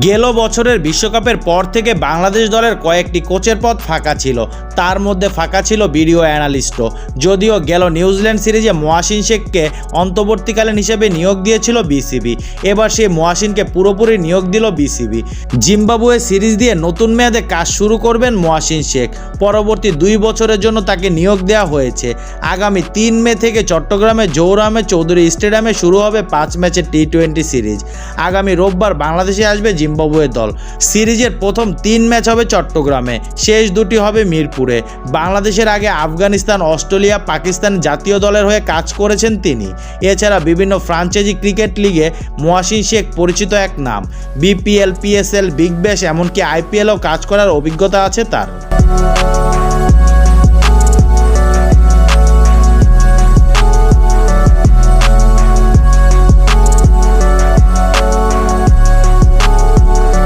গেল বছরের বিশ্বকাপের পর থেকে বাংলাদেশ দলের কয়েকটি কোচের পদ ফাঁকা ছিল, তার মধ্যে ফাঁকা ছিল ভিডিও অ্যানালিস্টও। যদিও গেল নিউজিল্যান্ড সিরিজে মহাসিন শেখকে অন্তর্বর্তীকালীন হিসেবে নিয়োগ দিয়েছিল বিসিবি, এবার সেই মহাসিনকে পুরোপুরি নিয়োগ দিল বিসিবি। জিম্বাবুয়ে সিরিজ দিয়ে নতুন মেয়াদে কাজ শুরু করবেন মহাসিন শেখ। পরবর্তী 2 বছরের জন্য তাকে নিয়োগ দেওয়া হয়েছে। আগামী 3 মে থেকে চট্টগ্রামের জহুর আহমেদ চৌধুরী স্টেডিয়ামে শুরু হবে 5 ম্যাচের টি-20 সিরিজ। আগামী রোববার বাংলাদেশে আসবে জিম্বাবুয়ে দল। সিরিজের প্রথম 3 ম্যাচ হবে চট্টগ্রামে, শেষ 2টি হবে মিরপুরে। বাংলাদেশের আগে আফগানিস্তান, অস্ট্রেলিয়া, পাকিস্তান জাতীয় দলের হয়ে কাজ করেছেন তিনি। এছাড়া বিভিন্ন ফ্রাঞ্চাইজি ক্রিকেট লিগে মহাসিন শেখ পরিচিত এক নাম। বিপিএল, পিএসএল, বিগ ব্যাশ এমনকি আইপিএলেও কাজ করার অভিজ্ঞতা আছে তার।